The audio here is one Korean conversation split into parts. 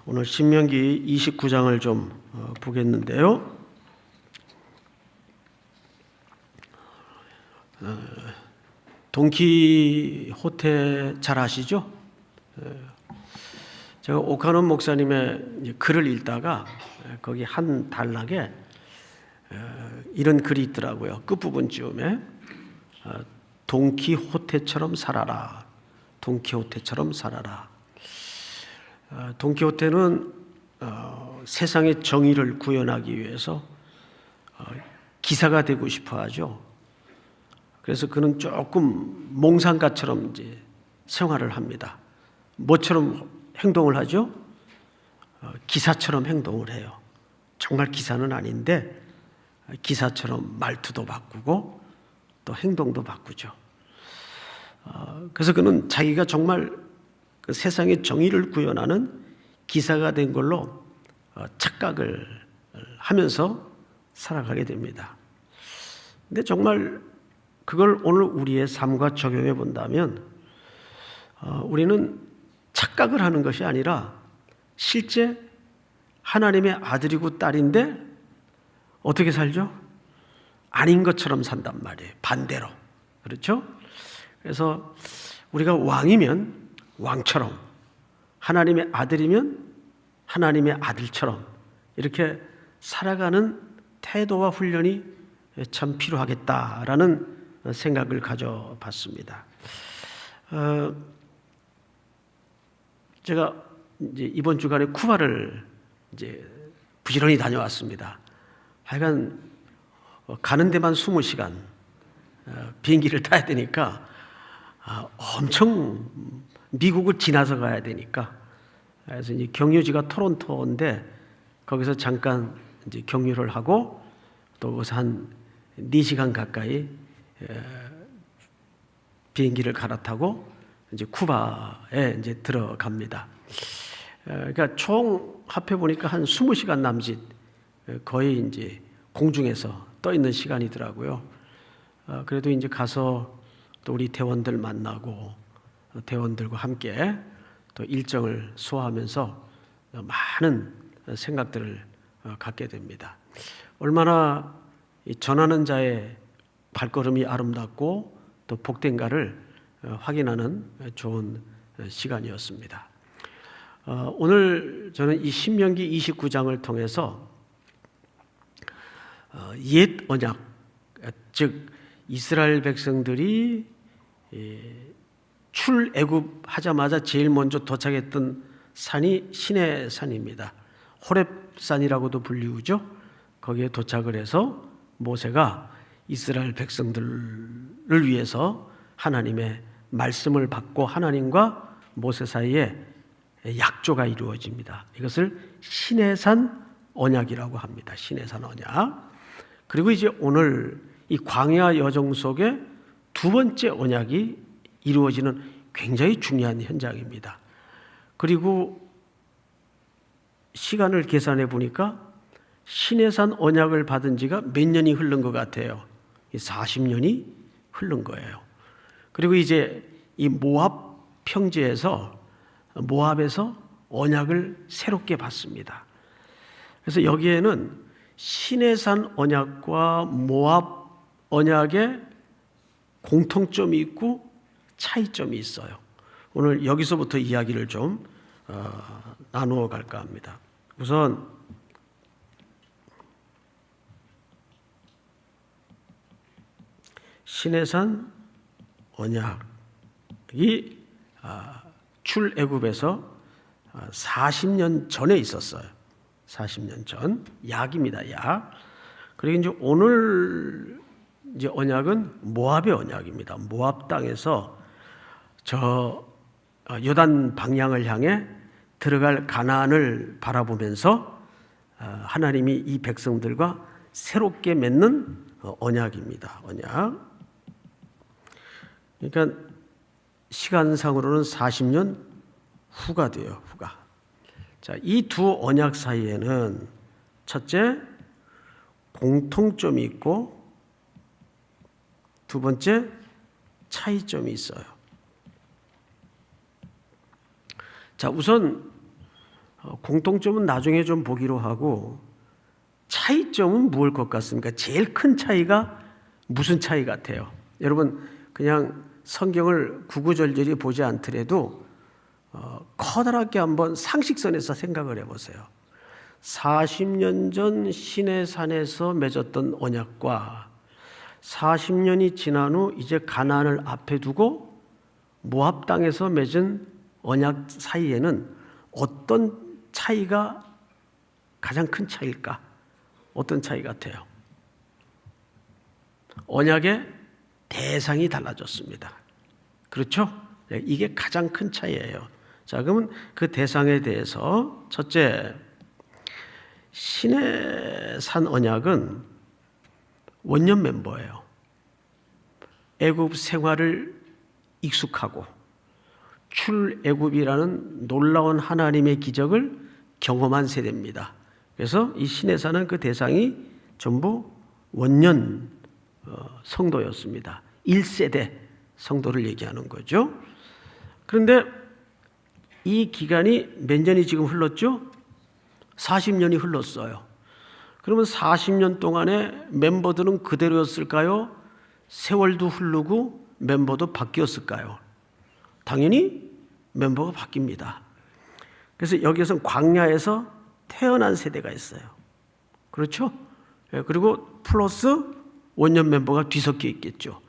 오늘 신명기 29장을 좀 보겠는데요. 돈키호테 잘 아시죠? 제가 오카논 목사님의 글을 읽다가 거기 한 단락에 이런 글이 있더라고요. 끝부분쯤에 돈키호테처럼 살아라. 돈키호테처럼 살아라. 돈키호테는 세상의 정의를 구현하기 위해서 기사가 되고 싶어 하죠. 그래서 그는 조금 몽상가처럼 이제 생활을 합니다. 뭐처럼 행동을 하죠? 기사처럼 행동을 해요. 정말 기사는 아닌데 기사처럼 말투도 바꾸고 또 행동도 바꾸죠. 그래서 그는 자기가 정말 그 세상의 정의를 구현하는 기사가 된 걸로 착각을 하면서 살아가게 됩니다. 근데 정말 그걸 오늘 우리의 삶과 적용해 본다면 우리는 착각을 하는 것이 아니라 실제 하나님의 아들이고 딸인데 어떻게 살죠? 아닌 것처럼 산단 말이에요. 반대로. 그렇죠? 그래서 우리가 왕이면 왕처럼, 하나님의 아들이면 하나님의 아들처럼 이렇게 살아가는 태도와 훈련이 참 필요하겠다라는 생각을 가져봤습니다. 제가 이제 이번 주간에 쿠바를 이제 부지런히 다녀왔습니다. 하여간 가는 데만 20시간 비행기를 타야 되니까 엄청 미국을 지나서 가야 되니까 그래서 이제 경유지가 토론토인데 거기서 잠깐 이제 경유를 하고 또 거기서 한 4시간 가까이 비행기를 갈아타고 이제 쿠바에 이제 들어갑니다. 그러니까 총 합해 보니까 한 20시간 남짓 거의 이제 공중에서 떠 있는 시간이더라고요. 그래도 이제 가서 또 우리 대원들 만나고 대원들과 함께 또 일정을 소화하면서 많은 생각들을 갖게 됩니다. 얼마나 전하는 자의 발걸음이 아름답고 또 복된가를 확인하는 좋은 시간이었습니다. 오늘 저는 이 신명기 29장을 통해서 옛 언약, 즉 이스라엘 백성들이 출애굽하자마자 제일 먼저 도착했던 산이 시내 산입니다. 호렙산이라고도 불리우죠. 거기에 도착을 해서 모세가 이스라엘 백성들을 위해서 하나님의 말씀을 받고 하나님과 모세 사이에 약조가 이루어집니다. 이것을 시내산 언약이라고 합니다. 시내산 언약. 그리고 이제 오늘 이 광야 여정 속에 두 번째 언약이 이루어지는 굉장히 중요한 현장입니다. 그리고 시간을 계산해 보니까 시내산 언약을 받은 지가 몇 년이 흐른 것 같아요. 40년이 흐른 거예요. 그리고 이제 이 모압 평지에서 모압에서 언약을 새롭게 받습니다. 그래서 여기에는 시내산 언약과 모압 언약의 공통점이 있고 차이점이 있어요. 오늘 여기서부터 이야기를 좀 나누어 갈까 합니다. 우선 시내산 언약이 출애굽에서 40년 전에 있었어요. 40년 전 약입니다. 약. 그리고 이제 오늘 이제 언약은 모압의 언약입니다. 모압 땅에서 저 요단 방향을 향해 들어갈 가나안을 바라보면서 하나님이 이 백성들과 새롭게 맺는 언약입니다. 언약. 그러니까 시간상으로는 40년 후가 돼요. 후가. 자, 이 두 언약 사이에는 첫째 공통점이 있고 두 번째 차이점이 있어요. 자, 우선 공통점은 나중에 좀 보기로 하고 차이점은 무엇일 것 같습니까? 제일 큰 차이가 무슨 차이 같아요? 여러분 그냥 성경을 구구절절히 보지 않더라도 커다랗게 한번 상식선에서 생각을 해보세요. 40년 전 시내산에서 맺었던 언약과 40년이 지난 후 이제 가나안을 앞에 두고 모압 땅에서 맺은 언약 사이에는 어떤 차이가 가장 큰 차이일까? 어떤 차이 같아요? 언약의 대상이 달라졌습니다. 그렇죠? 이게 가장 큰 차이예요. 자, 그러면 그 대상에 대해서 첫째, 시내산 언약은 원년 멤버예요. 애굽 생활을 익숙하고 출애굽이라는 놀라운 하나님의 기적을 경험한 세대입니다. 그래서 이 시내산은 그 대상이 전부 원년 성도였습니다. 1세대 성도를 얘기하는 거죠. 그런데 이 기간이 몇 년이 지금 흘렀죠? 40년이 흘렀어요. 그러면 40년 동안에 멤버들은 그대로였을까요? 세월도 흐르고 멤버도 바뀌었을까요? 당연히 멤버가 바뀝니다. 그래서 여기에서 광야에서 태어난 세대가 있어요. 그렇죠? 그리고 플러스 원년 멤버가 뒤섞여 있겠죠.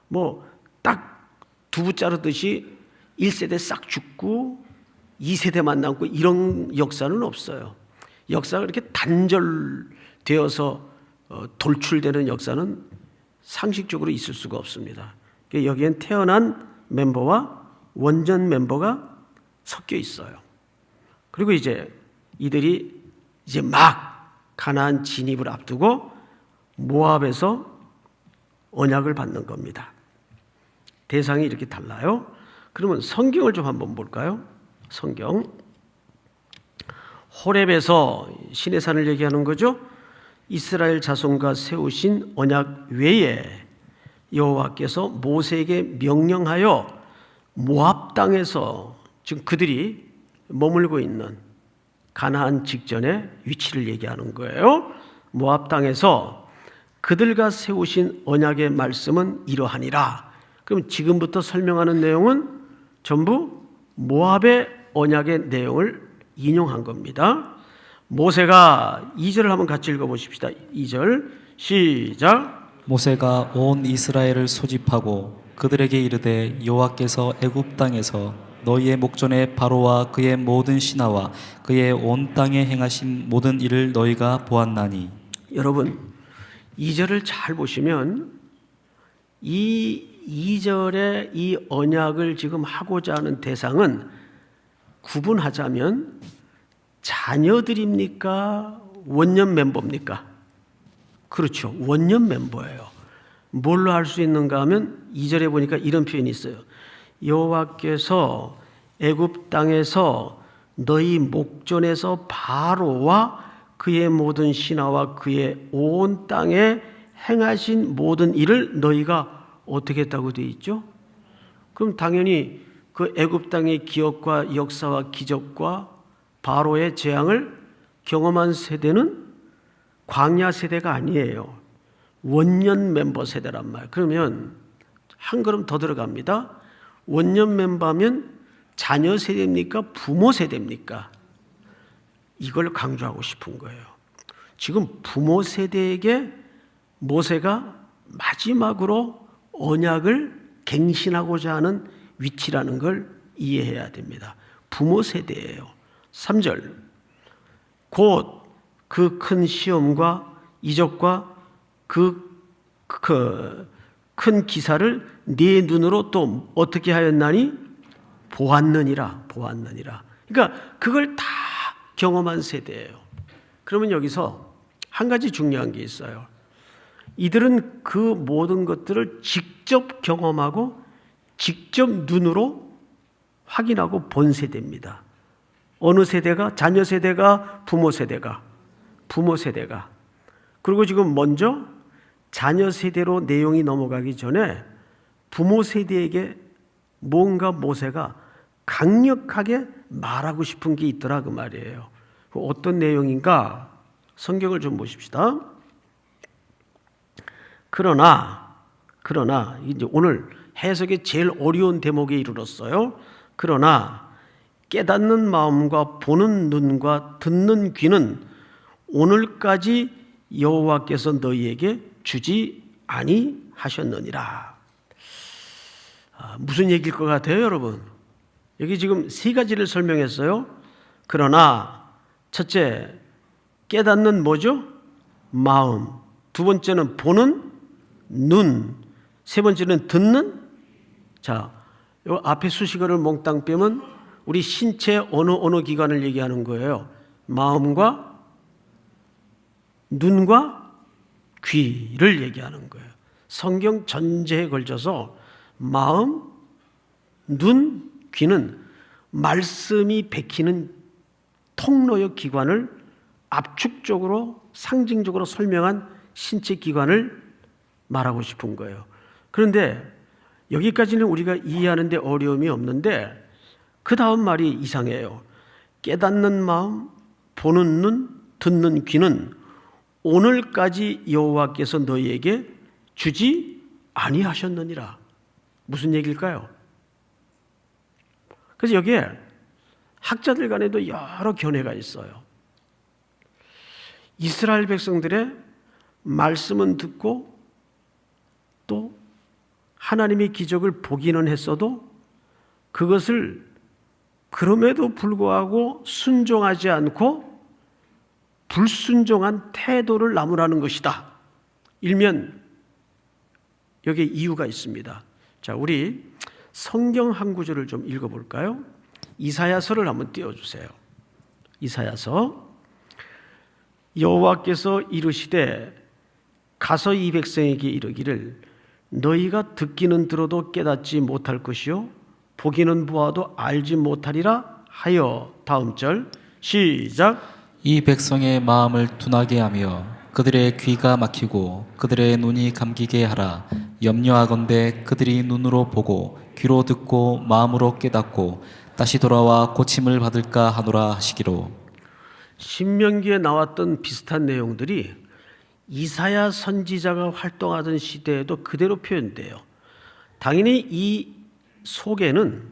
뭐 딱 두부 자르듯이 1세대 싹 죽고 2세대만 남고 이런 역사는 없어요. 역사가 그렇게 단절되어서 돌출되는 역사는 상식적으로 있을 수가 없습니다. 여기엔 태어난 멤버와 원전 멤버가 섞여 있어요. 그리고 이제 이들이 이제 막 가나안 진입을 앞두고 모압에서 언약을 받는 겁니다. 대상이 이렇게 달라요. 그러면 성경을 좀 한번 볼까요? 성경 호렙에서 시내산을 얘기하는 거죠. 이스라엘 자손과 세우신 언약 외에 여호와께서 모세에게 명령하여 모압 땅에서 지금 그들이 머물고 있는 가나안 직전의 위치를 얘기하는 거예요. 모압 땅에서 그들과 세우신 언약의 말씀은 이러하니라. 그럼 지금부터 설명하는 내용은 전부 모압의 언약의 내용을 인용한 겁니다. 모세가 2절을 한번 같이 읽어보십시다. 2절 시작. 모세가 온 이스라엘을 소집하고 그들에게 이르되 여호와께서 애굽 땅에서 너희의 목전에 바로와 그의 모든 신하와 그의 온 땅에 행하신 모든 일을 너희가 보았나니. 여러분 2절을 잘 보시면 이 2절의 이 언약을 지금 하고자 하는 대상은 구분하자면 자녀들입니까? 원년 멤버입니까? 그렇죠. 원년 멤버예요. 뭘로 할 수 있는가 하면 2절에 보니까 이런 표현이 있어요. 여호와께서 애굽 땅에서 너희 목전에서 바로와 그의 모든 신하와 그의 온 땅에 행하신 모든 일을 너희가 어떻게 했다고 되어 있죠? 그럼 당연히 그 애굽 땅의 기억과 역사와 기적과 바로의 재앙을 경험한 세대는 광야 세대가 아니에요. 원년 멤버 세대란 말. 그러면 한 걸음 더 들어갑니다. 원년 멤버면 자녀 세대입니까? 부모 세대입니까? 이걸 강조하고 싶은 거예요. 지금 부모 세대에게 모세가 마지막으로 언약을 갱신하고자 하는 위치라는 걸 이해해야 됩니다. 부모 세대예요. 3절 곧 그 큰 시험과 이적과 그 큰 기사를 네 눈으로 또 어떻게 하였나니? 보았느니라. 그러니까 그걸 다 경험한 세대예요. 그러면 여기서 한 가지 중요한 게 있어요. 이들은 그 모든 것들을 직접 경험하고 직접 눈으로 확인하고 본 세대입니다. 어느 세대가? 자녀 세대가? 부모 세대가? 부모 세대가. 그리고 지금 먼저 자녀 세대로 내용이 넘어가기 전에 부모 세대에게 뭔가 모세가 강력하게 말하고 싶은 게 있더라 그 말이에요. 어떤 내용인가? 성경을 좀 보십시다. 그러나 이제 오늘 해석의 제일 어려운 대목에 이르렀어요. 그러나 깨닫는 마음과 보는 눈과 듣는 귀는 오늘까지 여호와께서 너희에게 주지 아니하셨느니라. 무슨 얘기일 것 같아요, 여러분? 여기 지금 세 가지를 설명했어요. 그러나 첫째, 깨닫는 뭐죠? 마음. 두 번째는 보는 눈. 세 번째는 듣는. 자, 요 앞에 수식어를 몽땅 빼면 우리 신체 어느 기관을 얘기하는 거예요. 마음과 눈과 귀를 얘기하는 거예요. 성경 전체에 걸쳐서 마음, 눈, 귀는 말씀이 베끼는 통로의 기관을 압축적으로 상징적으로 설명한 신체 기관을 말하고 싶은 거예요. 그런데 여기까지는 우리가 이해하는데 어려움이 없는데 그 다음 말이 이상해요. 깨닫는 마음, 보는 눈, 듣는 귀는 오늘까지 여호와께서 너희에게 주지 아니하셨느니라. 무슨 얘기일까요? 그래서 여기에 학자들 간에도 여러 견해가 있어요. 이스라엘 백성들의 말씀은 듣고 또 하나님의 기적을 보기는 했어도 그것을 그럼에도 불구하고 순종하지 않고 불순종한 태도를 나무라는 것이다. 일면 여기에 이유가 있습니다. 자, 우리 성경 한 구절을 좀 읽어볼까요? 이사야서를 한번 띄워주세요. 이사야서. 여호와께서 이르시되 가서 이 백성에게 이르기를 너희가 듣기는 들어도 깨닫지 못할 것이요 보기는 보아도 알지 못하리라 하여. 다음 절 시작. 이 백성의 마음을 둔하게 하며 그들의 귀가 막히고 그들의 눈이 감기게 하라. 염려하건대 그들이 눈으로 보고 귀로 듣고 마음으로 깨닫고 다시 돌아와 고침을 받을까 하노라 하시기로. 신명기에 나왔던 비슷한 내용들이 이사야 선지자가 활동하던 시대에도 그대로 표현돼요. 당연히 이 속에는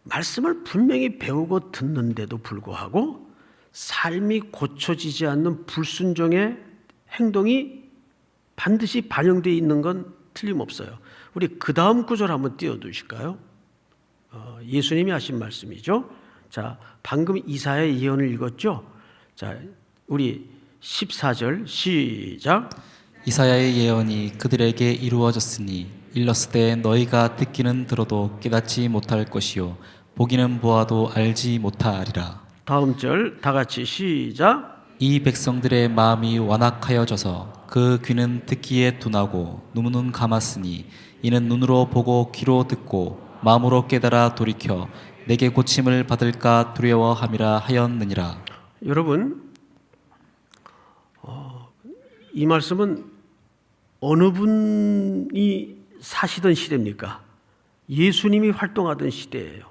말씀을 분명히 배우고 듣는데도 불구하고 삶이 고쳐지지 않는 불순종의 행동이 반드시 반영되어 있는 건 틀림없어요. 우리 그 다음 구절 한번 띄워두실까요? 예수님이 하신 말씀이죠. 자, 방금 이사야의 예언을 읽었죠. 자, 우리 14절 시작. 이사야의 예언이 그들에게 이루어졌으니 일렀으되 너희가 듣기는 들어도 깨닫지 못할 것이요 보기는 보아도 알지 못하리라. 다음 절 다 같이 시작. 이 백성들의 마음이 완악하여져서 그 귀는 듣기에 둔하고 눈은 감았으니 이는 눈으로 보고 귀로 듣고 마음으로 깨달아 돌이켜 내게 고침을 받을까 두려워함이라 하였느니라. 여러분, 이 말씀은 어느 분이 사시던 시대입니까? 예수님이 활동하던 시대예요.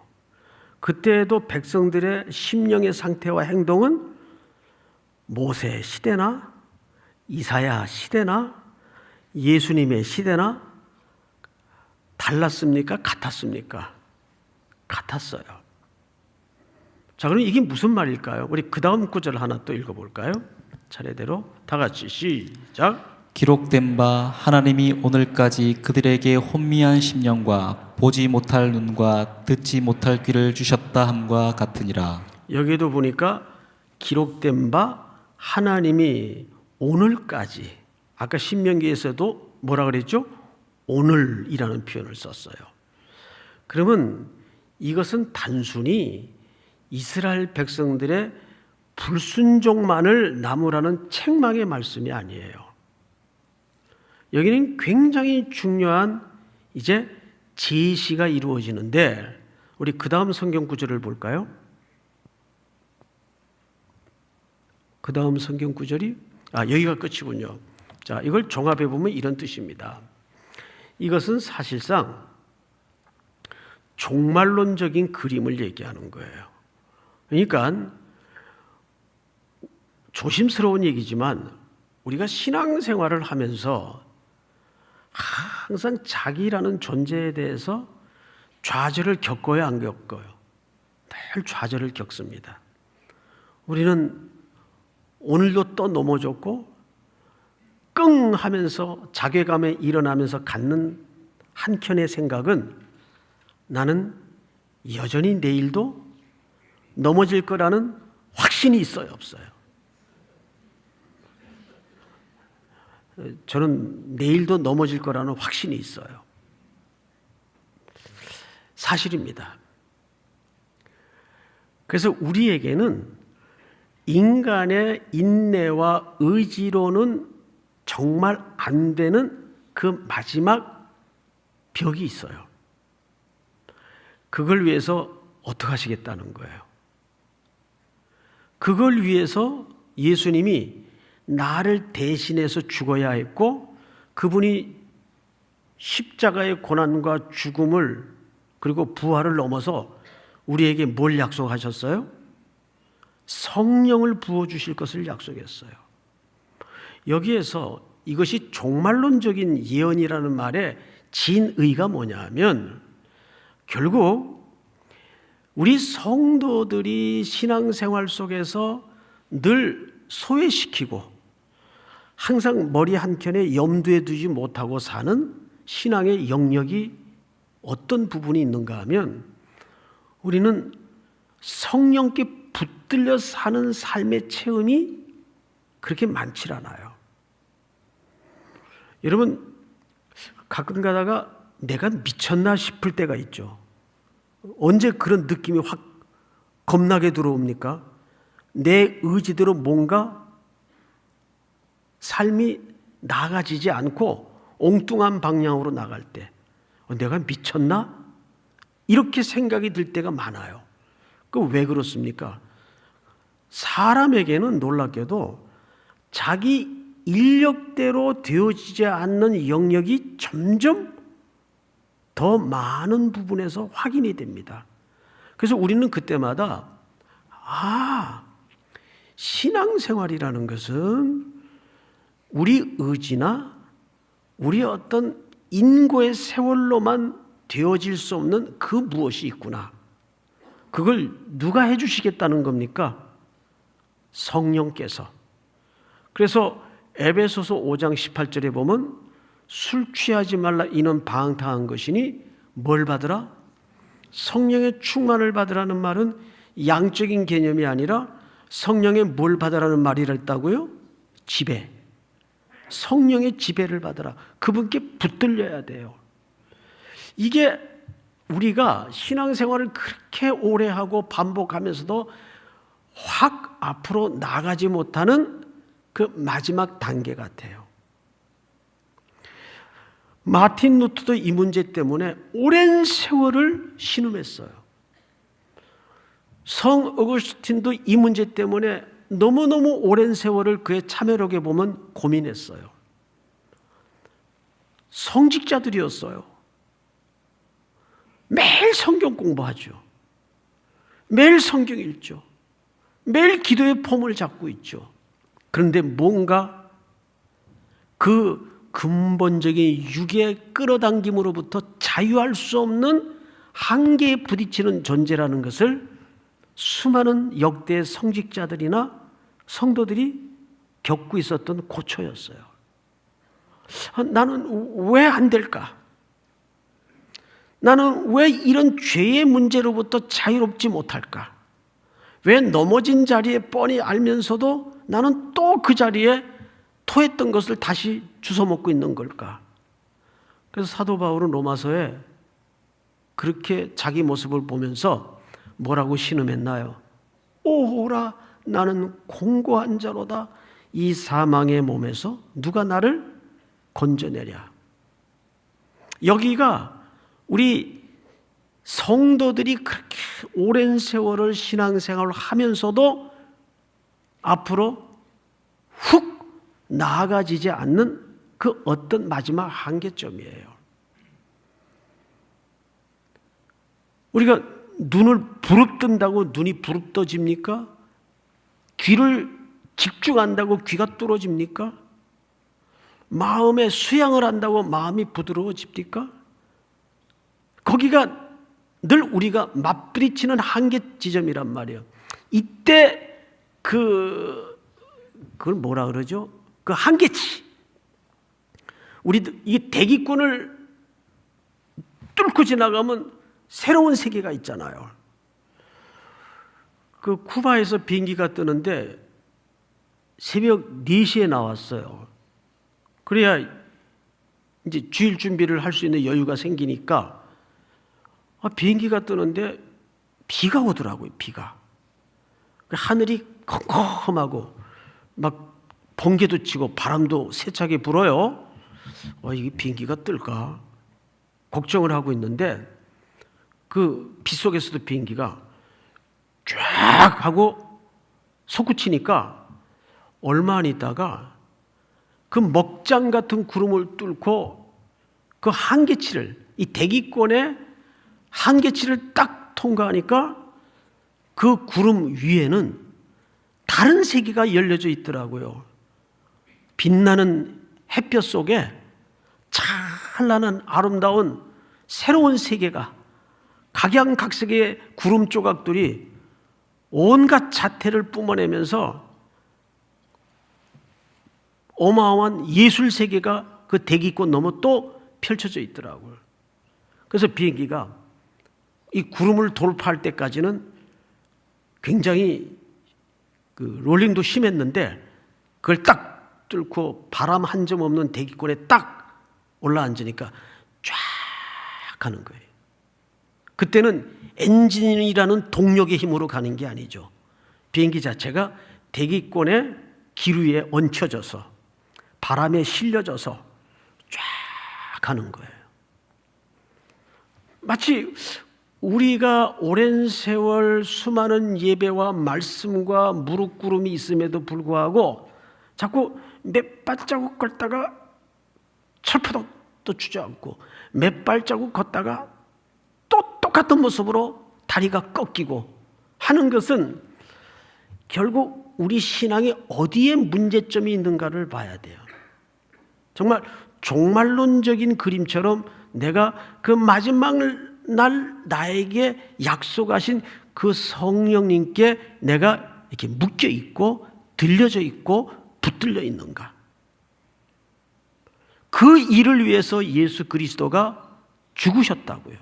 그때에도 백성들의 심령의 상태와 행동은 모세 시대나 이사야 시대나 예수님의 시대나 달랐습니까? 같았습니까? 같았어요. 자, 그럼 이게 무슨 말일까요? 우리 그 다음 구절 하나 또 읽어볼까요? 차례대로 다 같이 시작. 기록된 바 하나님이 오늘까지 그들에게 혼미한 심령과 보지 못할 눈과 듣지 못할 귀를 주셨다 함과 같으니라. 여기도 보니까 기록된 바 하나님이 오늘까지, 아까 신명기에서도 뭐라 그랬죠? 오늘이라는 표현을 썼어요. 그러면 이것은 단순히 이스라엘 백성들의 불순종만을 나무라는 책망의 말씀이 아니에요. 여기는 굉장히 중요한 이제 제시가 이루어지는데 우리 그 다음 성경 구절을 볼까요? 그 다음 성경 구절이 여기가 끝이군요. 자, 이걸 종합해 보면 이런 뜻입니다. 이것은 사실상 종말론적인 그림을 얘기하는 거예요. 그러니까 조심스러운 얘기지만 우리가 신앙생활을 하면서 항상 자기라는 존재에 대해서 좌절을 겪어요, 안 겪어요? 늘 좌절을 겪습니다. 우리는 오늘도 또 넘어졌고 끙 하면서 자괴감에 일어나면서 갖는 한켠의 생각은 나는 여전히 내일도 넘어질 거라는 확신이 있어요, 없어요? 저는 내일도 넘어질 거라는 확신이 있어요. 사실입니다. 그래서 우리에게는 인간의 인내와 의지로는 정말 안 되는 그 마지막 벽이 있어요. 그걸 위해서 어떻게 하시겠다는 거예요? 그걸 위해서 예수님이 나를 대신해서 죽어야 했고 그분이 십자가의 고난과 죽음을 그리고 부활을 넘어서 우리에게 뭘 약속하셨어요? 성령을 부어주실 것을 약속했어요. 여기에서 이것이 종말론적인 예언이라는 말의 진의가 뭐냐면 결국 우리 성도들이 신앙생활 속에서 늘 소외시키고 항상 머리 한켠에 염두에 두지 못하고 사는 신앙의 영역이 어떤 부분이 있는가 하면 우리는 성령께 붙들려 사는 삶의 체험이 그렇게 많지 않아요. 여러분 가끔 가다가 내가 미쳤나 싶을 때가 있죠. 언제 그런 느낌이 확 겁나게 들어옵니까? 내 의지대로 뭔가 삶이 나아지지 않고 엉뚱한 방향으로 나갈 때 내가 미쳤나? 이렇게 생각이 들 때가 많아요. 그 왜 그렇습니까? 사람에게는 놀랍게도 자기 인력대로 되어지지 않는 영역이 점점 더 많은 부분에서 확인이 됩니다. 그래서 우리는 그때마다 신앙생활이라는 것은 우리 의지나 우리 어떤 인고의 세월로만 되어질 수 없는 그 무엇이 있구나. 그걸 누가 해주시겠다는 겁니까? 성령께서. 그래서 에베소서 5장 18절에 보면 술 취하지 말라 이는 방탕한 것이니 뭘 받으라? 성령의 충만을 받으라는 말은 양적인 개념이 아니라 성령의 뭘 받으라는 말이라 했다고요? 지배. 성령의 지배를 받으라. 그분께 붙들려야 돼요. 이게 우리가 신앙생활을 그렇게 오래 하고 반복하면서도 확 앞으로 나가지 못하는 그 마지막 단계 같아요. 마틴 루터도 이 문제 때문에 오랜 세월을 신음했어요. 성 어거스틴도 이 문제 때문에 너무너무 오랜 세월을 그의 참회록에 보면 고민했어요. 성직자들이었어요. 매일 성경 공부하죠. 매일 성경 읽죠. 매일 기도의 폼을 잡고 있죠. 그런데 뭔가 그 근본적인 육의 끌어당김으로부터 자유할 수 없는 한계에 부딪히는 존재라는 것을 수많은 역대 성직자들이나 성도들이 겪고 있었던 고초였어요. 나는 왜 안 될까? 나는 왜 이런 죄의 문제로부터 자유롭지 못할까? 왜 넘어진 자리에 뻔히 알면서도 나는 또 그 자리에 토했던 것을 다시 주워먹고 있는 걸까? 그래서 사도 바울은 로마서에 그렇게 자기 모습을 보면서 뭐라고 신음했나요? 오호라 나는 공고한 자로다. 이 사망의 몸에서 누가 나를 건져내랴. 여기가 우리 성도들이 그렇게 오랜 세월을 신앙생활을 하면서도 앞으로 훅 나아가지지 않는 그 어떤 마지막 한계점이에요. 우리가 눈을 부릅뜬다고 눈이 부릅떠집니까? 귀를 집중한다고 귀가 뚫어집니까? 마음에 수양을 한다고 마음이 부드러워집니까? 거기가 늘 우리가 맞부딪히는 한계 지점이란 말이에요. 이때 그걸 뭐라 그러죠? 그 한계치. 이 대기권을 뚫고 지나가면 새로운 세계가 있잖아요. 그 쿠바에서 비행기가 뜨는데 새벽 4시에 나왔어요. 그래야 이제 주일 준비를 할 수 있는 여유가 생기니까 비행기가 뜨는데 비가 오더라고요. 비가. 하늘이 컴컴하고 막 번개도 치고 바람도 세차게 불어요. 이게 비행기가 뜰까 걱정을 하고 있는데 그 빗속에서도 비행기가 쫙 하고 솟구치니까 얼마 안 있다가 그 먹장 같은 구름을 뚫고 그 한계치를, 이 대기권의 한계치를 딱 통과하니까 그 구름 위에는 다른 세계가 열려져 있더라고요. 빛나는 햇볕 속에 찬란한 아름다운 새로운 세계가, 각양각색의 구름 조각들이 온갖 자태를 뿜어내면서 어마어마한 예술 세계가 그 대기권 넘어 또 펼쳐져 있더라고요. 그래서 비행기가 이 구름을 돌파할 때까지는 굉장히 그 롤링도 심했는데 그걸 딱 뚫고 바람 한 점 없는 대기권에 딱 올라앉으니까 쫙 가는 거예요. 그때는 엔진이라는 동력의 힘으로 가는 게 아니죠. 비행기 자체가 대기권의 기류에 얹혀져서 바람에 실려져서 쫙 가는 거예요. 마치 우리가 오랜 세월 수많은 예배와 말씀과 무릎구름이 있음에도 불구하고 자꾸 몇 발자국 걷다가 철푸덕 또 주저앉고 몇 발자국 걷다가 또 똑같은 모습으로 다리가 꺾이고 하는 것은 결국 우리 신앙이 어디에 문제점이 있는가를 봐야 돼요. 정말 종말론적인 그림처럼 내가 그 마지막 날 나에게 약속하신 그 성령님께 내가 이렇게 묶여 있고 들려져 있고 붙들려 있는가? 그 일을 위해서 예수 그리스도가 죽으셨다고요.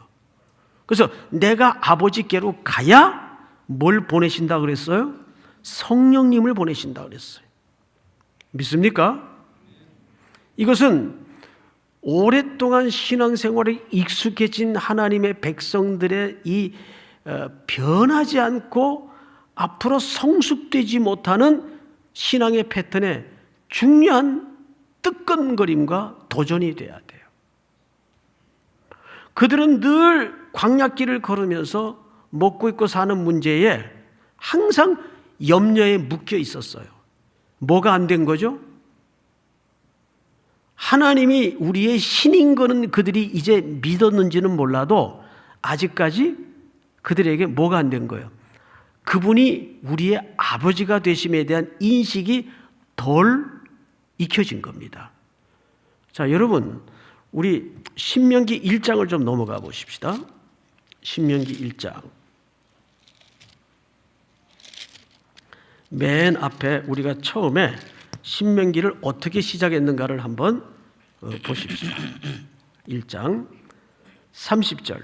그래서 내가 아버지께로 가야 뭘 보내신다 그랬어요? 성령님을 보내신다 그랬어요. 믿습니까? 이것은 오랫동안 신앙생활에 익숙해진 하나님의 백성들의 이 변하지 않고 앞으로 성숙되지 못하는 신앙의 패턴에 중요한 뜨끈거림과 도전이 돼야 돼요. 그들은 늘 광야길을 걸으면서 먹고 입고 사는 문제에 항상 염려에 묶여 있었어요. 뭐가 안 된 거죠? 하나님이 우리의 신인 거는 그들이 이제 믿었는지는 몰라도 아직까지 그들에게 뭐가 안 된 거예요? 그분이 우리의 아버지가 되심에 대한 인식이 덜 익혀진 겁니다. 자, 여러분, 우리 신명기 1장을 좀 넘어가 보십시다. 신명기 1장. 맨 앞에 우리가 처음에 신명기를 어떻게 시작했는가를 한번 보십시오. 1장 30절.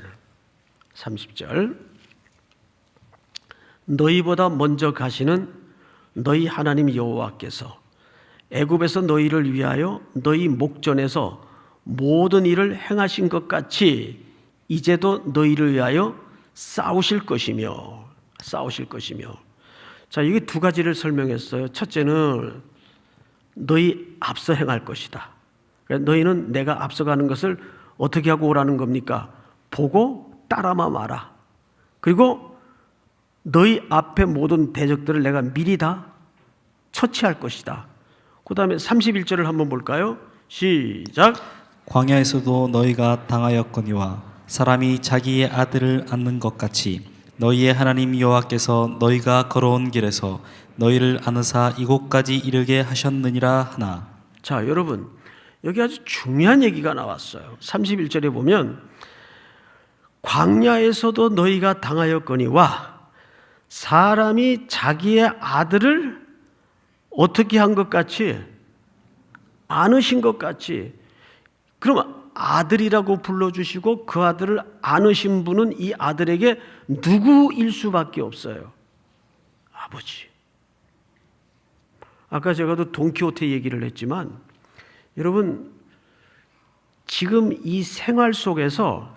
너희보다 먼저 가시는 너희 하나님 여호와께서 애굽에서 너희를 위하여 너희 목전에서 모든 일을 행하신 것 같이 이제도 너희를 위하여 싸우실 것이며. 자, 이게 두 가지를 설명했어요. 첫째는 너희 앞서 행할 것이다. 너희는 내가 앞서가는 것을 어떻게 하고 오라는 겁니까? 보고 따라만 와라. 그리고 너희 앞에 모든 대적들을 내가 미리 다 처치할 것이다. 그 다음에 31절을 한번 볼까요? 시작. 광야에서도 너희가 당하였거니와 사람이 자기의 아들을 안는 것 같이 너희의 하나님 여호와께서 너희가 걸어온 길에서 너희를 안으사 이곳까지 이르게 하셨느니라 하나. 자, 여러분, 여기 아주 중요한 얘기가 나왔어요. 31절에 보면 광야에서도 너희가 당하였거니와 사람이 자기의 아들을 어떻게 한 것 같이, 안으신 것 같이. 그럼 아들이라고 불러주시고 그 아들을 안으신 분은 이 아들에게 누구일 수밖에 없어요? 아버지. 아까 제가도 돈키호테 얘기를 했지만 여러분, 지금 이 생활 속에서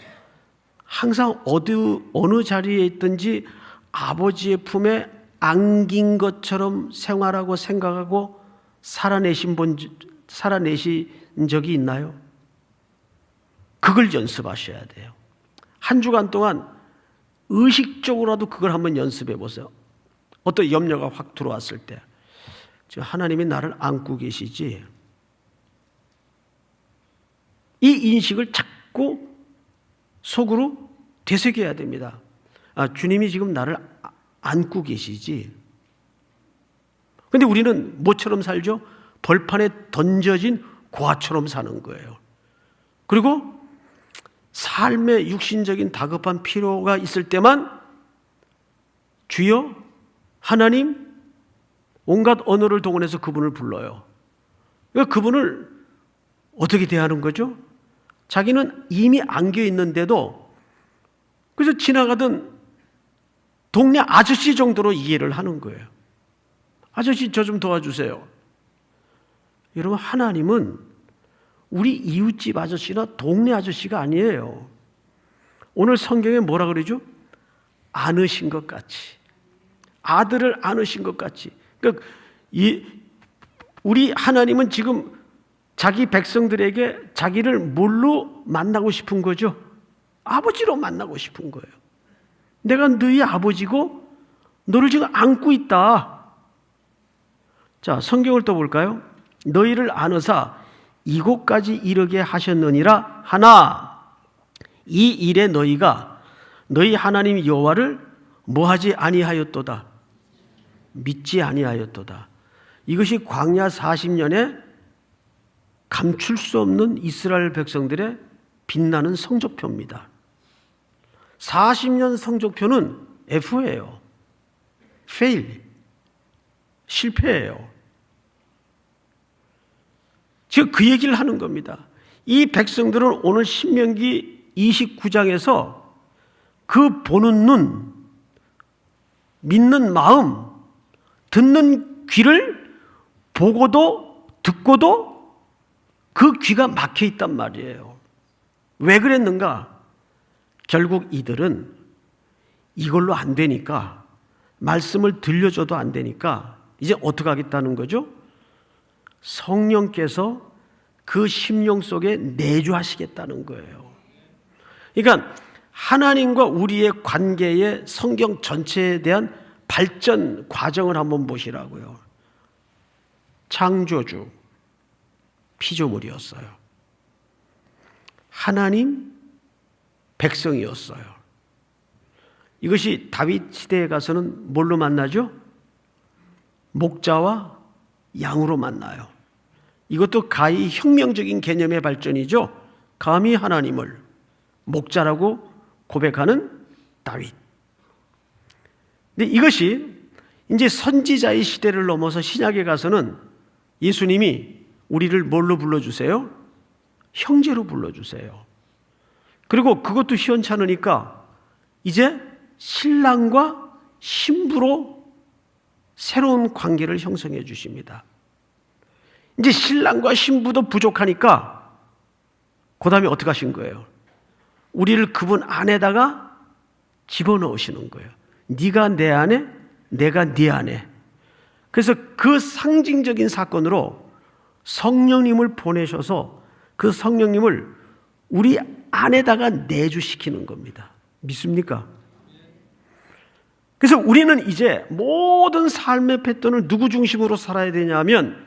항상 어느 자리에 있든지 아버지의 품에 안긴 것처럼 생활하고 생각하고 살아내신 적이 있나요? 그걸 연습하셔야 돼요. 한 주간 동안 의식적으로라도 그걸 한번 연습해 보세요. 어떤 염려가 확 들어왔을 때 하나님이 나를 안고 계시지, 이 인식을 자꾸 속으로 되새겨야 됩니다. 주님이 지금 나를 안고 계시지. 근데 우리는 뭐처럼 살죠? 벌판에 던져진 고아처럼 사는 거예요. 그리고 삶의 육신적인 다급한 필요가 있을 때만 주여, 하나님, 온갖 언어를 동원해서 그분을 불러요. 그분을 어떻게 대하는 거죠? 자기는 이미 안겨 있는데도 그래서 지나가던 동네 아저씨 정도로 이해를 하는 거예요. 아저씨, 저 좀 도와주세요. 여러분, 하나님은 우리 이웃집 아저씨나 동네 아저씨가 아니에요. 오늘 성경에 뭐라 그러죠? 안으신 것 같이, 아들을 안으신 것 같이. 그러니까 우리 하나님은 지금 자기 백성들에게 자기를 뭘로 만나고 싶은 거죠? 아버지로 만나고 싶은 거예요. 내가 너희 아버지고 너를 지금 안고 있다. 자, 성경을 또 볼까요? 너희를 안으사 이곳까지 이르게 하셨느니라 하나, 이 일에 너희가 너희 하나님 여호와를 뭐하지 아니하였도다, 믿지 아니하였도다. 이것이 광야 40년에 감출 수 없는 이스라엘 백성들의 빛나는 성적표입니다. 40년 성적표는 F예요. fail, 실패예요. 지금 그 얘기를 하는 겁니다. 이 백성들은 오늘 신명기 29장에서 그 보는 눈, 믿는 마음, 듣는 귀를 보고도 듣고도 그 귀가 막혀 있단 말이에요. 왜 그랬는가? 결국 이들은 이걸로 안 되니까, 말씀을 들려줘도 안 되니까 이제 어떻게 하겠다는 거죠? 성령께서 그 심령 속에 내주하시겠다는 거예요. 그러니까 하나님과 우리의 관계의 성경 전체에 대한 발전 과정을 한번 보시라고요. 창조주, 피조물이었어요. 하나님, 백성이었어요. 이것이 다윗 시대에 가서는 뭘로 만나죠? 목자와 양으로 만나요. 이것도 가히 혁명적인 개념의 발전이죠. 감히 하나님을 목자라고 고백하는 다윗. 근데 이것이 이제 선지자의 시대를 넘어서 신약에 가서는 예수님이 우리를 뭘로 불러주세요? 형제로 불러주세요. 그리고 그것도 시원찮으니까 이제 신랑과 신부로 새로운 관계를 형성해 주십니다. 이제 신랑과 신부도 부족하니까 그 다음에 어떻게 하신 거예요? 우리를 그분 안에다가 집어넣으시는 거예요. 네가 내 안에, 내가 네 안에. 그래서 그 상징적인 사건으로 성령님을 보내셔서 그 성령님을 우리 안에다가 내주시키는 겁니다. 믿습니까? 그래서 우리는 이제 모든 삶의 패턴을 누구 중심으로 살아야 되냐면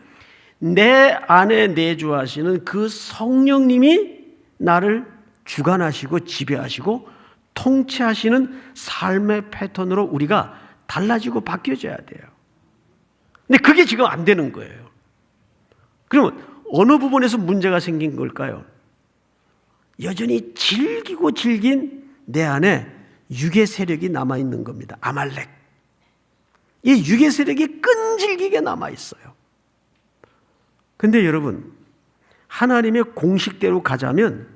내 안에 내주하시는 그 성령님이 나를 주관하시고 지배하시고 통치하시는 삶의 패턴으로 우리가 달라지고 바뀌어져야 돼요. 근데 그게 지금 안 되는 거예요. 그러면 어느 부분에서 문제가 생긴 걸까요? 여전히 질긴 내 안에 육의 세력이 남아있는 겁니다. 아말렉. 이 육의 세력이 끈질기게 남아있어요. 근데 여러분, 하나님의 공식대로 가자면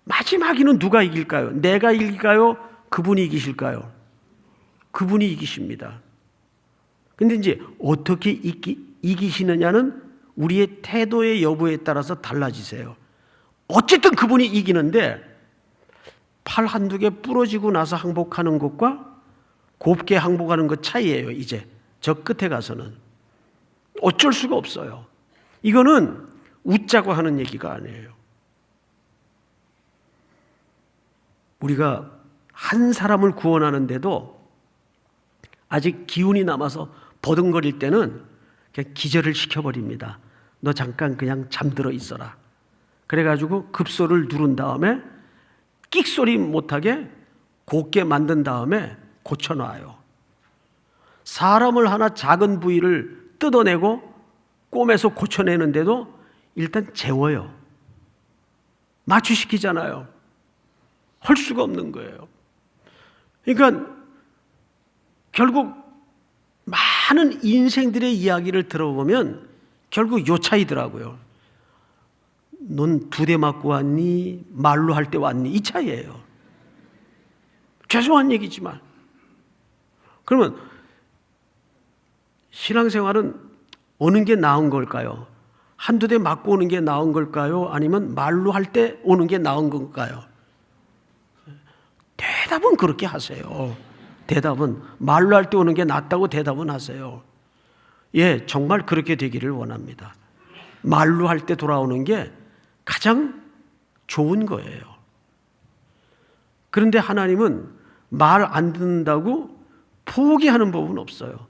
마지막에는 누가 이길까요? 내가 이길까요? 그분이 이기실까요? 그분이 이기십니다. 근데 이제 어떻게 이기시느냐는 우리의 태도의 여부에 따라서 달라지세요. 어쨌든 그분이 이기는데 팔 한두 개 부러지고 나서 항복하는 것과 곱게 항복하는 것 차이예요. 이제 저 끝에 가서는 어쩔 수가 없어요. 이거는 웃자고 하는 얘기가 아니에요. 우리가 한 사람을 구원하는데도 아직 기운이 남아서 버둥거릴 때는 그냥 기절을 시켜버립니다. 너 잠깐 그냥 잠들어 있어라. 그래가지고 급소를 누른 다음에 끽소리 못하게 곱게 만든 다음에 고쳐놔요. 사람을 하나 작은 부위를 뜯어내고 꿰매서 고쳐내는데도 일단 재워요. 마취시키잖아요. 할 수가 없는 거예요. 그러니까 결국 많은 인생들의 이야기를 들어보면 결국 요 차이더라고요. 넌 2대 맞고 왔니? 말로 할 때 왔니? 이 차이예요. 죄송한 얘기지만. 그러면 신앙생활은 오는 게 나은 걸까요? 한두 대 맞고 오는 게 나은 걸까요? 아니면 말로 할 때 오는 게 나은 걸까요? 대답은 그렇게 하세요. 대답은 말로 할 때 오는 게 낫다고 대답은 하세요. 예, 정말 그렇게 되기를 원합니다. 말로 할 때 돌아오는 게 가장 좋은 거예요. 그런데 하나님은 말 안 듣는다고 포기하는 법은 없어요.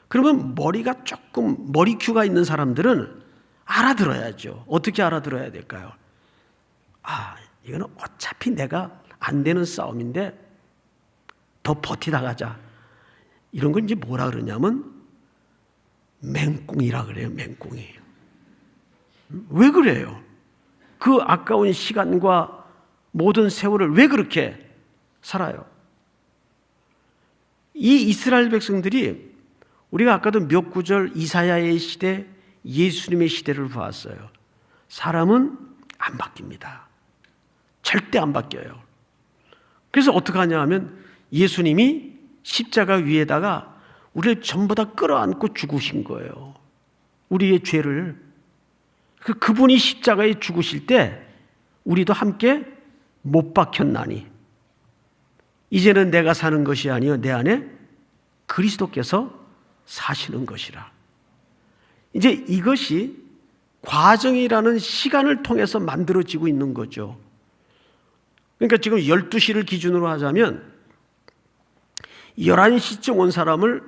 그러면 머리가 조금 머리 큐가 있는 사람들은 알아들어야죠. 어떻게 알아들어야 될까요? 아, 이거는 어차피 내가 안 되는 싸움인데 더 버티다 가자. 이런 건 이제 뭐라 그러냐면 맹꽁이라 그래요. 맹꽁이. 왜 그래요? 그 아까운 시간과 모든 세월을 왜 그렇게 살아요? 이 이스라엘 백성들이 우리가 아까도 몇 구절 이사야의 시대, 예수님의 시대를 보았어요. 사람은 안 바뀝니다. 절대 안 바뀌어요. 그래서 어떻게 하냐 하면 예수님이 십자가 위에다가 우리를 전부 다 끌어안고 죽으신 거예요. 우리의 죄를. 그분이 십자가에 죽으실 때 우리도 함께 못 박혔나니 이제는 내가 사는 것이 아니요 내 안에 그리스도께서 사시는 것이라. 이제 이것이 과정이라는 시간을 통해서 만들어지고 있는 거죠. 그러니까 지금 12시를 기준으로 하자면 11시쯤 온 사람을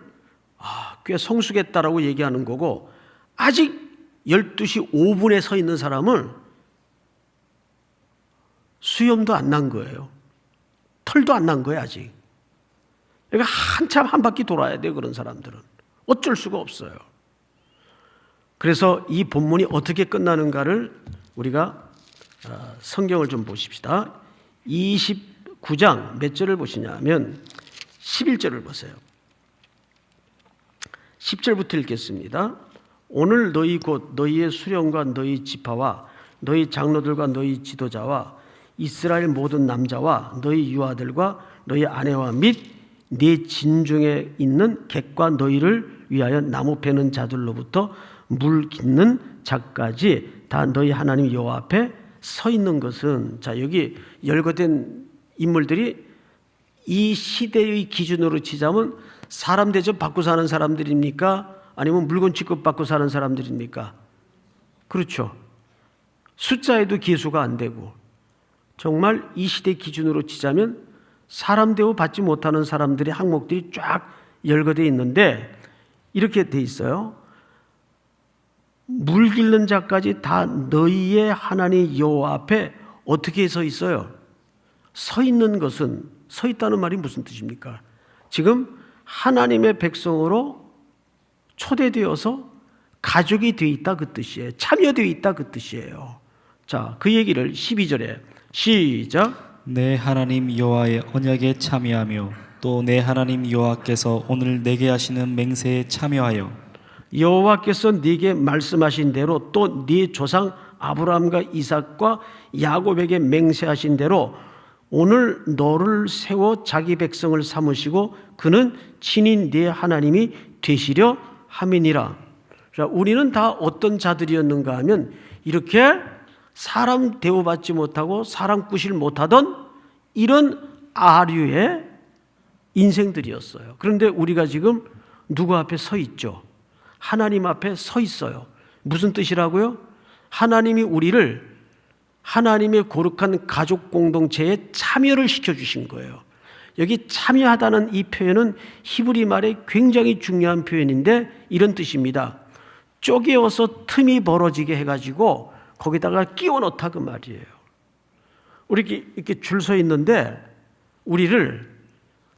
꽤 성숙했다라고 얘기하는 거고, 아직 12시 5분에 서 있는 사람은 수염도 안 난 거예요. 털도 안 난 거예요, 아직. 그러니까 한참 한 바퀴 돌아야 돼요, 그런 사람들은. 어쩔 수가 없어요. 그래서 이 본문이 어떻게 끝나는가를 우리가 성경을 좀 보십시다. 29장 몇 절을 보시냐면 11절을 보세요. 10절부터 읽겠습니다. 오늘 너희 곧 너희의 수령과 너희 지파와 너희 장로들과 너희 지도자와 이스라엘 모든 남자와 너희 유아들과 너희 아내와 및 네 진중에 있는 객과 너희를 위하여 나무 패는 자들로부터 물 깃는 자까지 다 너희 하나님 여호와 앞에 서 있는 것은, 자, 여기 열거된 인물들이 이 시대의 기준으로 치자면 사람 대접 받고 사는 사람들입니까? 아니면 물건 취급받고 사는 사람들입니까? 그렇죠. 숫자에도 기수가 안 되고, 정말 이 시대 기준으로 치자면 사람 대우 받지 못하는 사람들의 항목들이 쫙 열거되어 있는데 이렇게 돼 있어요. 물 길는 자까지 다 너희의 하나님 여호와 앞에 어떻게 서 있어요? 서 있는 것은, 서 있다는 말이 무슨 뜻입니까? 지금 하나님의 백성으로 초대되어서 가족이 되어 있다 그 뜻이에요. 참여되어 있다 그 뜻이에요. 자, 그 얘기를 12절에 시작. 내 하나님 여호와의 언약에 참여하며 또 내 하나님 여호와께서 오늘 내게 하시는 맹세에 참여하여 여호와께서 네게 말씀하신 대로 또 네 조상 아브라함과 이삭과 야곱에게 맹세하신 대로 오늘 너를 세워 자기 백성을 삼으시고 그는 친히 네 하나님이 되시려 함이니라. 자, 우리는 다 어떤 자들이었는가 하면 이렇게 사람 대우받지 못하고 사람 꾸실 못하던 이런 아류의 인생들이었어요. 그런데 우리가 지금 누구 앞에 서 있죠? 하나님 앞에 서 있어요. 무슨 뜻이라고요? 하나님이 우리를 하나님의 거룩한 가족 공동체에 참여를 시켜주신 거예요. 여기 참여하다는 이 표현은 히브리 말에 굉장히 중요한 표현인데 이런 뜻입니다. 쪼개어서 틈이 벌어지게 해가지고 거기다가 끼워 넣다 그 말이에요. 우리 이렇게 줄 서 있는데 우리를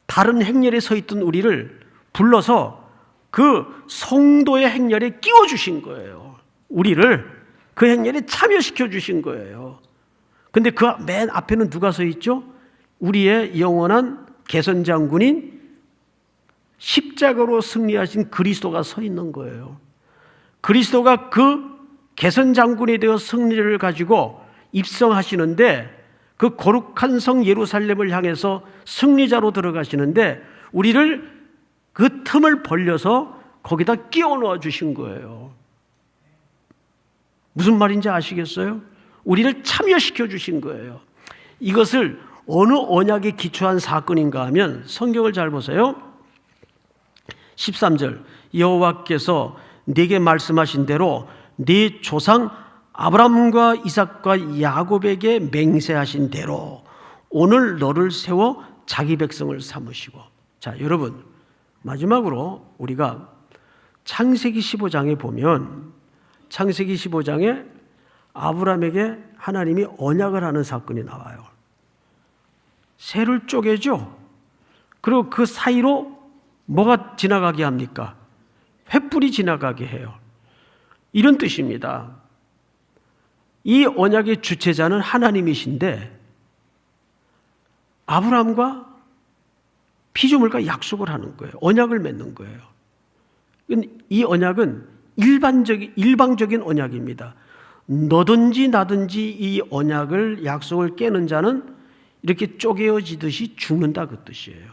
다른 행렬에 서 있던 우리를 불러서 그 성도의 행렬에 끼워 주신 거예요. 우리를 그 행렬에 참여시켜 주신 거예요. 근데 그 맨 앞에는 누가 서 있죠? 우리의 영원한 개선장군인 십자가로 승리하신 그리스도가 서 있는 거예요. 그리스도가 그 개선장군에 대해 승리를 가지고 입성하시는데 그 거룩한 성 예루살렘을 향해서 승리자로 들어가시는데 우리를 그 틈을 벌려서 거기다 끼워 넣어 주신 거예요. 무슨 말인지 아시겠어요? 우리를 참여시켜 주신 거예요. 이것을 어느 언약에 기초한 사건인가 하면 성경을 잘 보세요. 13절 여호와께서 네게 말씀하신 대로 네 조상 아브라함과 이삭과 야곱에게 맹세하신 대로 오늘 너를 세워 자기 백성을 삼으시고. 자, 여러분 마지막으로 우리가 창세기 15장에 보면 창세기 15장에 아브라함에게 하나님이 언약을 하는 사건이 나와요. 새를 쪼개죠. 그리고 그 사이로 뭐가 지나가게 합니까? 횃불이 지나가게 해요. 이런 뜻입니다. 이 언약의 주체자는 하나님이신데 아브라함과 피조물과 약속을 하는 거예요. 언약을 맺는 거예요. 이 언약은 일방적인 언약입니다. 너든지 나든지 이 언약을 약속을 깨는 자는 이렇게 쪼개어지듯이 죽는다 그 뜻이에요.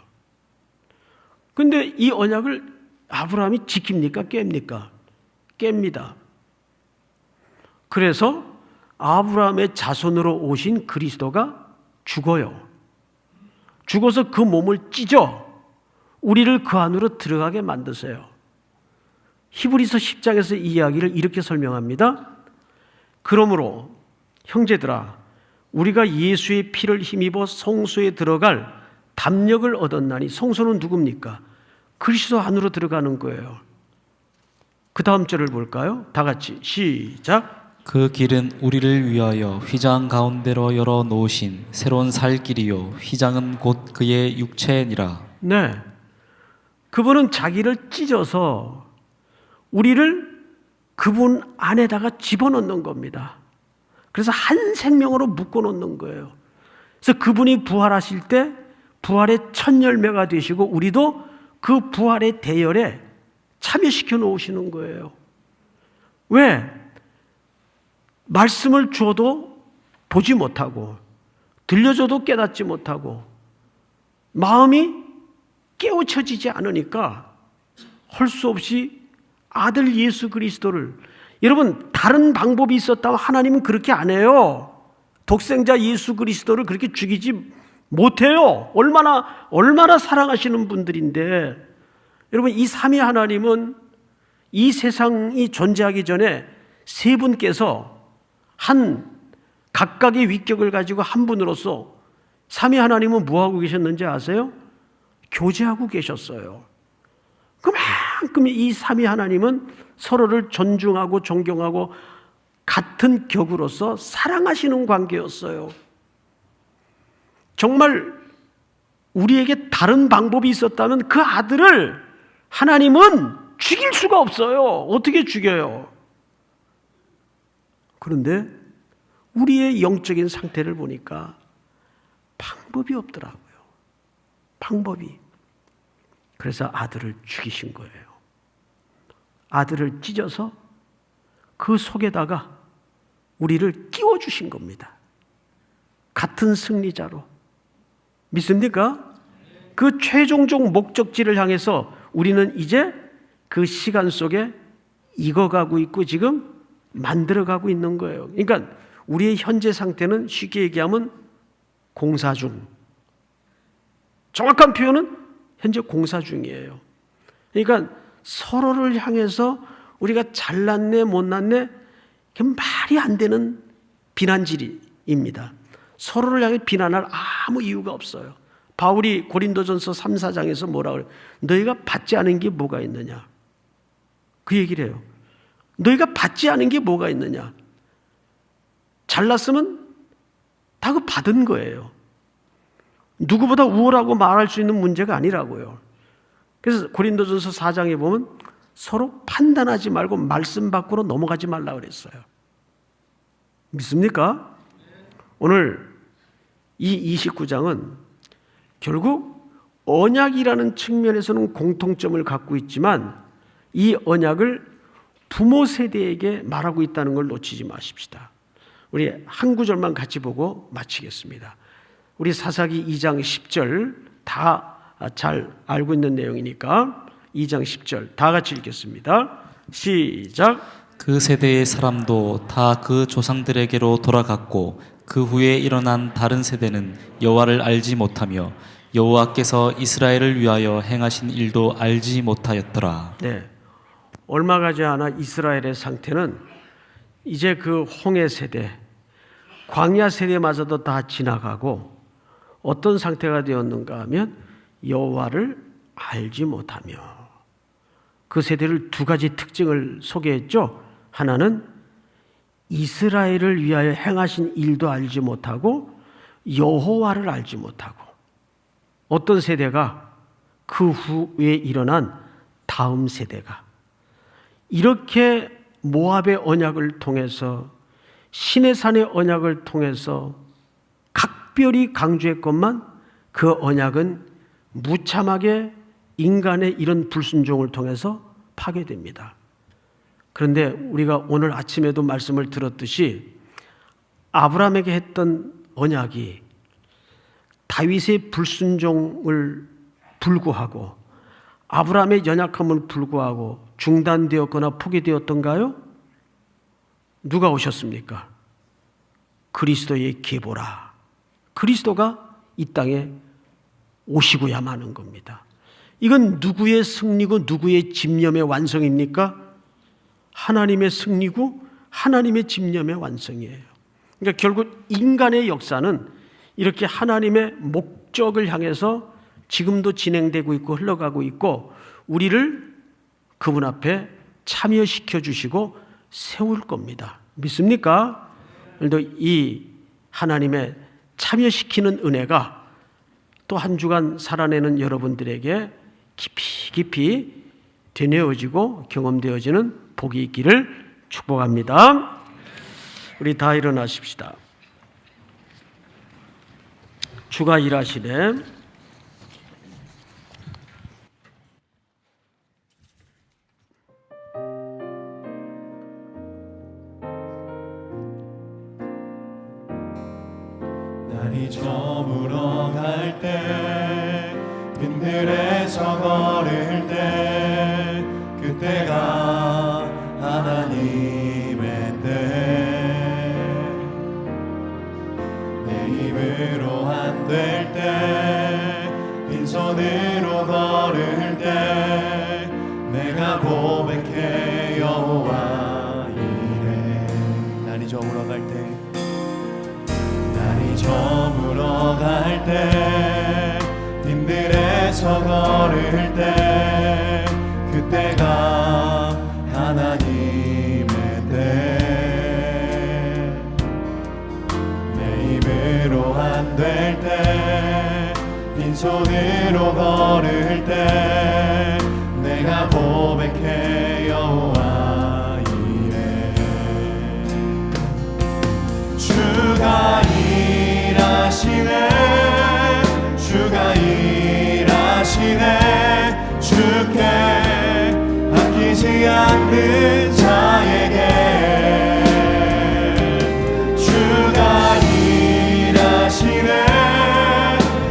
그런데 이 언약을 아브라함이 지킵니까? 깹니까? 깹니다. 그래서 아브라함의 자손으로 오신 그리스도가 죽어요. 죽어서 그 몸을 찢어 우리를 그 안으로 들어가게 만드세요. 히브리서 10장에서 이 이야기를 이렇게 설명합니다. 그러므로 형제들아 우리가 예수의 피를 힘입어 성소에 들어갈 담력을 얻었나니 성소는 누굽니까? 그리스도 안으로 들어가는 거예요. 그 다음 절을 볼까요? 다 같이 시작. 그 길은 우리를 위하여 휘장 가운데로 열어 놓으신 새로운 살 길이요 휘장은 곧 그의 육체니라. 네, 그분은 자기를 찢어서 우리를 그분 안에다가 집어넣는 겁니다. 그래서 한 생명으로 묶어놓는 거예요. 그래서 그분이 부활하실 때 부활의 첫 열매가 되시고 우리도 그 부활의 대열에 참여시켜 놓으시는 거예요. 왜? 말씀을 주어도 보지 못하고 들려줘도 깨닫지 못하고 마음이 깨우쳐지지 않으니까 할 수 없이 아들 예수 그리스도를, 여러분 다른 방법이 있었다면 하나님은 그렇게 안 해요. 독생자 예수 그리스도를 그렇게 죽이지 못해요. 얼마나 사랑하시는 분들인데. 여러분 이 삼위 하나님은 이 세상이 존재하기 전에 세 분께서 한 각각의 위격을 가지고 한 분으로서 삼위 하나님은 뭐하고 계셨는지 아세요? 교제하고 계셨어요. 그만큼 이 삼위 하나님은 서로를 존중하고 존경하고 같은 격으로서 사랑하시는 관계였어요. 정말 우리에게 다른 방법이 있었다면 그 아들을 하나님은 죽일 수가 없어요. 어떻게 죽여요? 그런데 우리의 영적인 상태를 보니까 방법이 없더라고요. 방법이. 그래서 아들을 죽이신 거예요. 아들을 찢어서 그 속에다가 우리를 끼워주신 겁니다. 같은 승리자로. 믿습니까? 그 최종적 목적지를 향해서 우리는 이제 그 시간 속에 익어가고 있고 지금 만들어가고 있는 거예요. 그러니까 우리의 현재 상태는 쉽게 얘기하면 공사 중. 정확한 표현은 현재 공사 중이에요. 그러니까 서로를 향해서 우리가 잘났네 못났네 말이 안 되는 비난질입니다. 서로를 향해 비난할 아무 이유가 없어요. 바울이 고린도전서 3, 4장에서 뭐라 그래요? 너희가 받지 않은 게 뭐가 있느냐? 그 얘기를 해요. 너희가 받지 않은 게 뭐가 있느냐? 잘났으면 다 그 받은 거예요. 누구보다 우월하고 말할 수 있는 문제가 아니라고요. 그래서 고린도전서 4장에 보면 서로 판단하지 말고 말씀 밖으로 넘어가지 말라 그랬어요. 믿습니까? 오늘 이 29장은 결국 언약이라는 측면에서는 공통점을 갖고 있지만 이 언약을 부모 세대에게 말하고 있다는 걸 놓치지 마십시다. 우리 한 구절만 같이 보고 마치겠습니다. 우리 사사기 2장 10절 다 잘 알고 있는 내용이니까 2장 10절 다 같이 읽겠습니다. 시작. 그 세대의 사람도 다 그 조상들에게로 돌아갔고 그 후에 일어난 다른 세대는 여호와를 알지 못하며 여호와께서 이스라엘을 위하여 행하신 일도 알지 못하였더라. 네, 얼마 가지 않아 이스라엘의 상태는 이제 그 홍해 세대, 광야 세대마저도 다 지나가고 어떤 상태가 되었는가 하면 여호와를 알지 못하며, 그 세대를 두 가지 특징을 소개했죠. 하나는 이스라엘을 위하여 행하신 일도 알지 못하고 여호와를 알지 못하고, 어떤 세대가 그 후에 일어난 다음 세대가 이렇게 모압의 언약을 통해서 시내산의 언약을 통해서 각별히 강조했건만 그 언약은 무참하게 인간의 이런 불순종을 통해서 파괴됩니다. 그런데 우리가 오늘 아침에도 말씀을 들었듯이 아브라함에게 했던 언약이 다윗의 불순종을 불구하고 아브라함의 연약함을 불구하고 중단되었거나 포기되었던가요? 누가 오셨습니까? 그리스도의 계보라. 그리스도가 이 땅에 오시고야 마는 겁니다. 이건 누구의 승리고 누구의 집념의 완성입니까? 하나님의 승리고 하나님의 집념의 완성이에요. 그러니까 결국 인간의 역사는 이렇게 하나님의 목적을 향해서 지금도 진행되고 있고 흘러가고 있고 우리를 그분 앞에 참여시켜 주시고 세울 겁니다. 믿습니까? 오늘도 이 하나님의 참여시키는 은혜가 또 한 주간 살아내는 여러분들에게 깊이 깊이 되뇌어지고 경험되어지는 복이 있기를 축복합니다. 우리 다 일어나십시다. 주가 일하시네. 날이 저물어 갈 때 빈들에서 걸을 때 그때가 하나님의 때 내 힘으로 안 될 때 빈손으로 걸을 때 내가 고백해 여호와 이래 날이 저물어 갈 때 저물어 갈 때 빈들에서 걸을 때 그때가 하나님의 때 내 힘으로 안 될 때 왼손으로 걸을 때 내가 고백해 여호와 이래 주가 일하시네 주가 일하시네 주께 아끼지 않는 자에게 주가 일하시네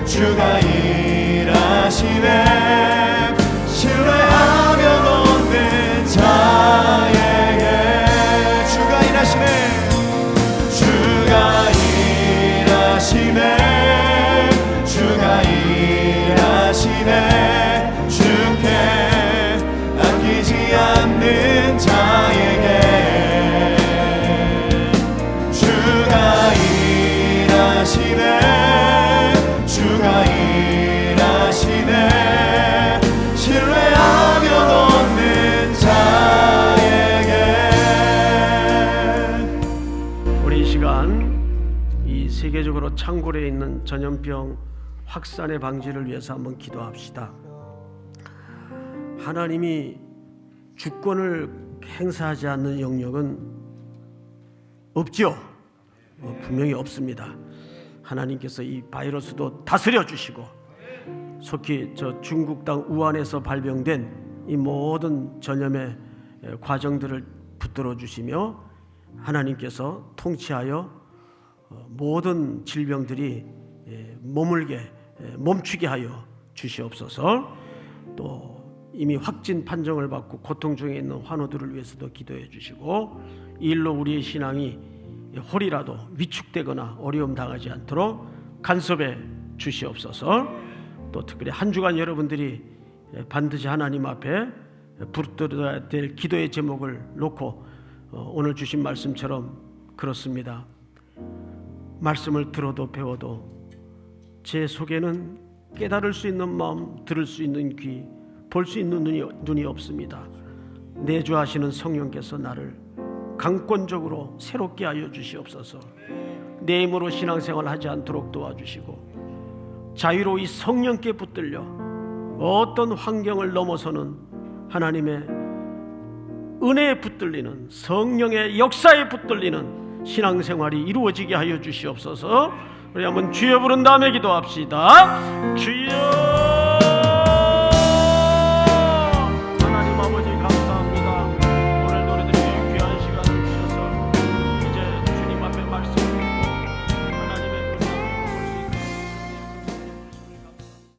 주가 일하시네 신뢰하며 얻는 자에게 주가 일하시네 주가 일하시네 주가 일하시네 주께 아끼지 않는 자에게 주가 일하시네 주가 일하시네 신뢰하며 얻는 자에게. 우리 이 시간 이 세계적으로 창궐해 있는 전염병 확산의 방지를 위해서 한번 기도합시다. 하나님이 주권을 행사하지 않는 영역은 없지요. 분명히 없습니다. 하나님께서 이 바이러스도 다스려 주시고 속히 저 중국 땅 우한에서 발병된 이 모든 전염의 과정들을 붙들어 주시며 하나님께서 통치하여 모든 질병들이 멈추게 하여 주시옵소서. 또 이미 확진 판정을 받고 고통 중에 있는 환우들을 위해서도 기도해 주시고 이 일로 우리의 신앙이 홀이라도 위축되거나 어려움 당하지 않도록 간섭해 주시옵소서. 또 특별히 한 주간 여러분들이 반드시 하나님 앞에 붙들어야 될 기도의 제목을 놓고 오늘 주신 말씀처럼 그렇습니다. 말씀을 들어도 배워도 제 속에는 깨달을 수 있는 마음, 들을 수 있는 귀, 볼 수 있는 눈이 없습니다. 내주하시는 성령께서 나를 강권적으로 새롭게 하여 주시옵소서. 내 힘으로 신앙생활 하지 않도록 도와주시고 자유로 이 성령께 붙들려 어떤 환경을 넘어서는 하나님의 은혜에 붙들리는 성령의 역사에 붙들리는 신앙생활이 이루어지게 하여 주시옵소서. 우리 한번 주여 부른 다음에 기도합시다. 주여